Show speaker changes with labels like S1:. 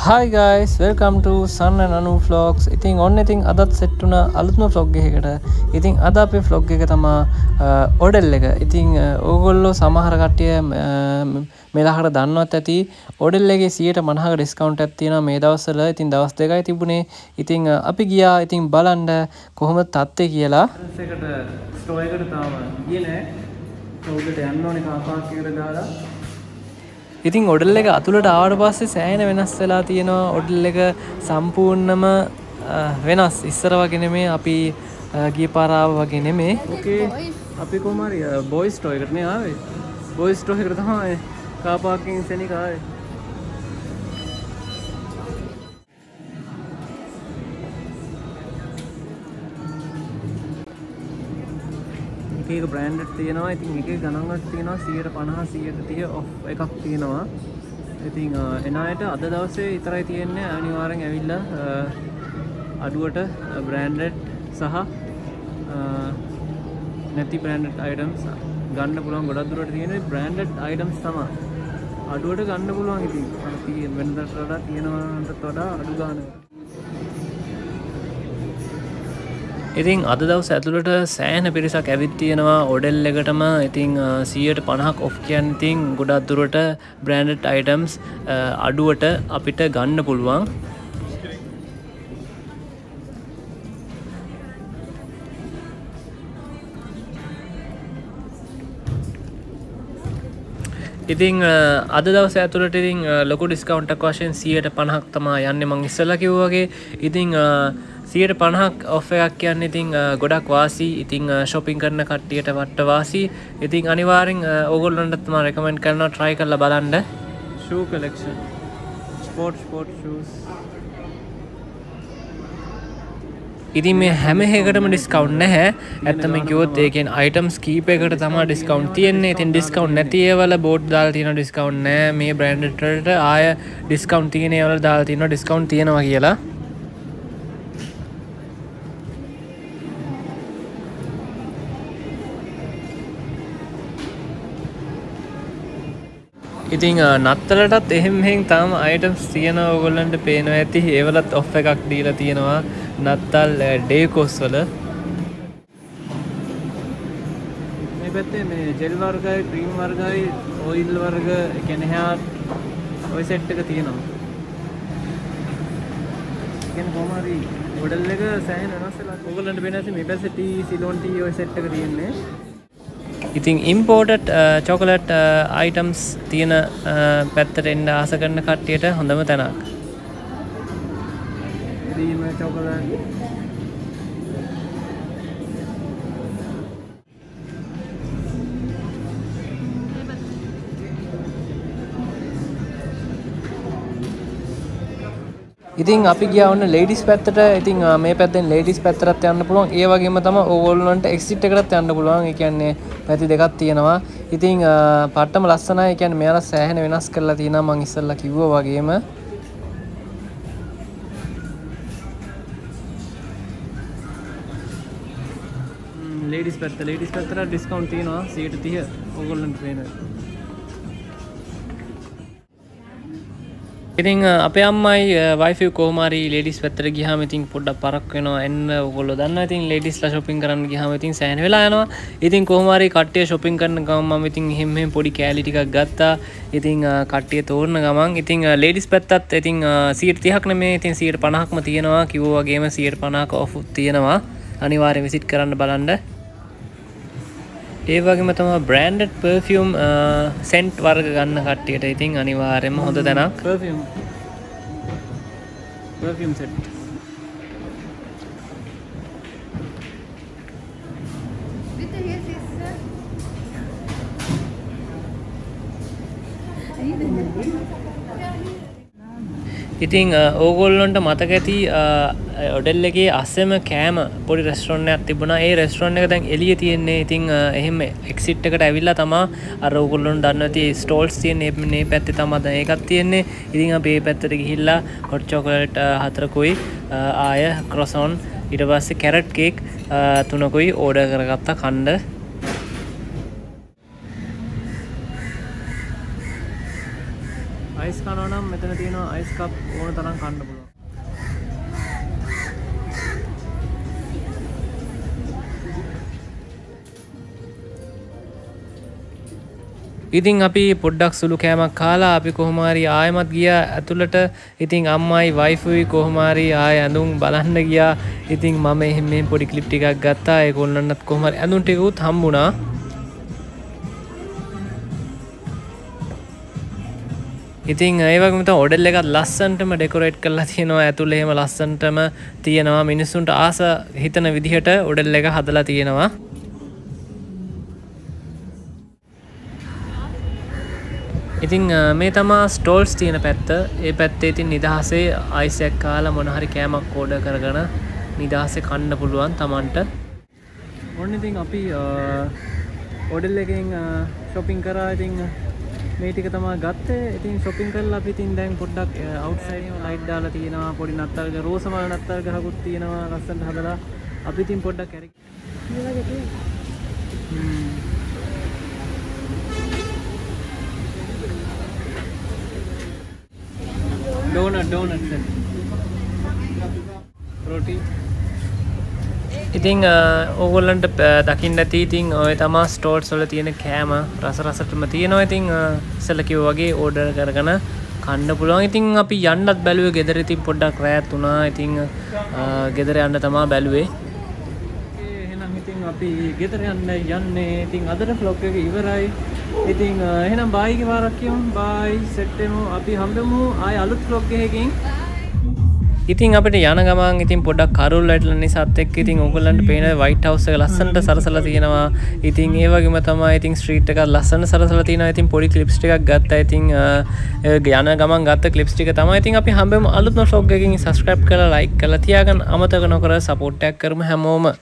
S1: Hi guys, welcome to San&Anu vlogs. ඉතින් ඔන්න ඉතින් අදත් සෙට් වුණා අලුත්ම vlog එකකට. ඉතින් අද අපේ vlog එක තමයි ODEL එක. ඉතින් ඕගොල්ලෝ සමහර කට්ටිය මෙලහකට දන්නවත් ඇති ODEL එකේ 150ක ඩිස්කවුන්ට් එකක් තියෙනවා මේ දවස්වල. ඉතින් දවස් දෙකයි තිබුණේ. ඉතින් අපි ගියා ඉතින් බලන්න කොහොමද තත්ත්වය කියලා. එකට ස්ටෝර් එකට තාම ගියේ නෑ. උඩට යන්න ඕනේ කාර් පාක් එකට දාලා. ඉතින් ODEL එක අතුලට ආවට පස්සේ සෑහෙන වෙනස් වෙලා තියෙනවා. ODEL එක සම්පූර්ණම වෙනස්. ඉස්සර වගේ නෙමෙයි අපි ගිය පාර ආව වගේ නෙමෙයි. ඕකේ අපි කොහොම හරි බොයිස් ස්ටෝර් එකට නේ ආවේ. බොයිස් ස්ටෝර් එකට තමයි කාර් පාකින් සෙනික ආවේ. එක බ්‍රෑන්ඩ් තියෙනවා. ඉතින් එකේ ගණන්වත් තියෙනවා 150 130 ඔෆ් එකක් තියෙනවා. ඉතින් එන අයට අද දවසේ විතරයි තියෙන්නේ. අනිවාර්යෙන් ඇවිල්ලා අඩුවට බ්‍රෑන්ඩඩ් සහ නැති බ්‍රෑන්ඩඩ් අයිටම්ස් ගන්න පුළුවන්. ගොඩක් දුරට තියෙන බ්‍රෑන්ඩඩ් අයිටම්ස් තමයි අඩුවට ගන්න පුළුවන්. ඉතින් අර තියෙන වෙනදට වඩා තියෙනවන්ට වඩා අඩු ගානකට. ඉතින් අද දවස් ඇතුළට සෑහෙන පිරිසක් ඇවිත් තියෙනවා ODEL එකටම. ඉතින් 150ක් ඔෆ් කියන්නේ ඉතින් ගොඩක් දුරට බ්‍රෑන්ඩඩ් අයිටම්ස් අඩුවට අපිට ගන්න පුළුවන්. ඉතින් අද දවස් ඇතුළට ඉතින් ලොකු ඩිස්කවුන්ට් එකක් වශයෙන් 150ක් තමයි යන්නේ මං ඉස්සෙල්ලා කිව්වා වගේ. ඉතින් 150ක් ඔෆ් එකක් කියන්නේ ඉතින් ගොඩක් වාසි. ඉතින් shopping කරන කට්ටියට වට වාසි. ඉතින් අනිවාර්යෙන් ඕගොල්ලන්ට මම රෙකමන්ඩ් කරනවා try කරලා බලන්න. shoe collection sport shoes. ඉතින් මේ හැම එකකටම ඩිස්කවුන්ට් නැහැ. ඇත්තම කිව්වොත් ඒ කියන්නේ අයිටම්ස් කීපයකට තමයි ඩිස්කවුන්ට් තියෙන්නේ. ඉතින් ඩිස්කවුන්ට් නැති ඒවල බෝඩ් දාලා තියෙනවා ඩිස්කවුන්ට් නැහැ. මේ බ්‍රෑන්ඩඩ් වලට ආය ඩිස්කවුන්ට් තියෙන ඒවල දාලා තියෙනවා ඩිස්කවුන්ට් තියෙනවා කියලා. ඉතින් නත්තලටත් එහෙම තාම අයිටම්ස් තියෙනවා. ඕගොල්ලන්ට පේනවා ඇති. ඒවලත් ඔෆ් එකක් දීලා තියෙනවා නත්තල් ඩේකොස් වල. මේ පැත්තේ මේ ජෙල් වර්ගයි, ක්‍රීම් වර්ගයි, ඔයිල් වර්ග, කියන්නේ හෑර් ඔය සෙට් එක තියෙනවා. කියන්නේ කොහොම හරි ODEL එක සෑහෙන වෙනස් වෙලා. ඕගොල්ලන්ට පේන ඇති මේ පැත්තේ ටී, සිලෝන් ටී ඔය සෙට් එක තියෙන්නේ. ඉතින් imported chocolate items තියෙන පැත්තට එන්න ආස කරන කට්ටියට හොඳම තැනක්. cream chocolate. ඉතින් අපි ගියා ඔන්න ලේඩිස් පැත්තට. ඉතින් මේ පැත්තෙන් ලේඩිස් පැත්තටත් යන්න පුළුවන්. ඒ වගේම තමයි ඕගොල්ලන්ට එක්සිට් එකටත් යන්න පුළුවන්. ඒ කියන්නේ පැති දෙකක් තියෙනවා. ඉතින් පට්ටම ලස්සනයි. ඒ කියන්නේ මෙයාලා සෑහෙන වෙනස් කරලා තියෙනවා මං ඉස්සෙල්ලා කිව්වා වගේම. ලේඩිස් පැත්තට ඩිස්කවුන්ට් තියෙනවා 130 ඕගොල්ලන්ට වෙනවා. ඉතින් අපේ අම්මයි වයිෆයි කොහොම හරි ලේඩිස් පැත්තට ගියාම ඉතින් පොඩ්ඩක් පරක් වෙනවා එන්න. ඕගොල්ලෝ දන්නවා ඉතින් ලේඩිස්ලා shopping කරන්න ගියාම ඉතින් සෑහෙන වෙලා යනවා. ඉතින් කොහොම හරි කට්ටිය shopping කරන ගමන් මම ඉතින් එහෙම පොඩි කෑලි ටිකක් ගත්තා. ඉතින් කට්ටිය තෝරන ගමන් ඉතින් ලේඩිස් පැත්තත් ඉතින් 130ක් නෙමෙයි ඉතින් 150ක්ම තියෙනවා. කිව්වා වගේම 150ක ඔෆ් තියෙනවා. අනිවාර්යෙන් විසිට් කරන්න බලන්න. ඒ වගේම තමයි බ්‍රෑන්ඩඩ් පර්ෆියුම් සෙන්ට් වර්ග ගන්න කට්ටියට ඉතින් අනිවාර්යයෙන්ම හොඳ තැනක්. Perfume set. ඉතින් ඕගොල්ලන්ට මතක ඇති ODEL එකේ අස්සෙම කෑම පොඩි රෙස්ටොරන්ට් එකක් තිබුණා. ඒ රෙස්ටොරන්ට් එක දැන් එළියේ තියෙන්නේ. ඉතින් එහෙම එක්සිට් එකට ඇවිල්ලා තමයි අර ඕගොල්ලන්ට දන්නවා ඇති ස්ටෝල්ස් තියෙන්නේ. මේ පැත්තේ තමයි දැන් ඒකක් තියෙන්නේ. ඉතින් අපි මේ පැත්තට ගිහිල්ලා හොට් චොකලට් 4කුයි ආය ක්‍රොසොන් ඊට පස්සේ කැරට් කේක් 3කුයි ඕඩර් කරගත්තා කන්න. අයිස් කනවා නම් මෙතන තියෙනවා අයිස් කප් ඕන තරම් කන්න පුළුවන්. ඉතින් අපි පොඩ්ඩක් සුළු කෑමක් කාලා අපි කොහොම හරි ආයෙමත් ගියා ඇතුළට. ඉතින් අම්මයි වයිෆුයි කොහොම හරි ආයෙ ඇඳුම් බලන්න ගියා. ඉතින් මම එහෙම මෙහෙම පොඩි ක්ලිප් ටිකක් ගත්තා. ඒගොල්ලන්ටත් කොහොම හරි ඇඳුම් ටික උත් හම්බුණා. ඉතින් ඒ වගේම තමයි ODEL එකත් ලස්සනටම ඩෙකොරේට් කරලා තියෙනවා. ඇතුළේ එහෙම ලස්සනටම තියෙනවා. මිනිස්සුන්ට ආස හිතන විදිහට ODEL එක හදලා තියෙනවා. ඉතින් මේ තමා ස්ටෝල්ස් තියෙන පැත්ත. ඒ පැත්තේ ඉතින් නිදහසේ අයිස් එකක් කාලා මොන හරි කෑමක් ඕඩර් කරගෙන නිදහසේ කන්න පුළුවන් Tamanට. ඔන්න ඉතින් අපි ODEL එකෙන් shopping කරා. ඉතින් මේ ටික තමයි ගත්තේ. ඉතින් shopping කරලා අපි ඉතින් දැන් පොඩ්ඩක් outside light දාලා තියෙනවා. පොඩි නත්තල් රෝසමල් නත්තල් ගහකුත් තියෙනවා ලස්සනට හදලා. අපි ඉතින් පොඩ්ඩක් donut roti. ඉතින් ඕගොල්ලන්ට දකින්න ඇති ඉතින් ඔය තමා ස්ටෝර්ස් වල තියෙන කෑම රසටම තියෙනවා. ඉතින් ඉස්සෙල්ලා කිව්වා වගේ ඕඩර් කරගෙන කන්න පුළුවන්. ඉතින් අපි යන්නත් බැලුවේ ගෙදර. ඉතින් පොඩ්ඩක් රැත් වුණා. ඉතින් ගෙදර යන්න තමයි බැලුවේ. එහෙනම් ඉතින් අපි ගෙදර යන්නේ. ඉතින් අදට vlog එක ඉවරයි. ඉතින් එහෙනම් බයි කිවාරක් කියමු. බයි සෙට් වෙමු. අපි හම්බෙමු ආය අලුත් vlog එකකින්. ඉතින් අපිට යන ගමන් ඉතින් පොඩ්ඩක් කරුල් වැටලා නිසාත් එක්ක ඉතින් ඕගොල්ලන්ට පේන වයිට් හවුස් එක ලස්සනට සරසලා තියෙනවා. ඉතින් ඒ වගේම තමයි ඉතින් ස්ට්‍රීට් එක ලස්සනට සරසලා තියෙනවා. ඉතින් පොඩි ක්ලිප්ස් ටිකක් ගත්තා. ඉතින් යන ගමන් ගත්ත ක්ලිප්ස් ටික තමයි. ඉතින් අපි හම්බෙමු අලුත්ම vlog එකකින්. subscribe කරලා like කරලා තියාගන්න අමතක නොකර support එකක් කරමු හැමෝම.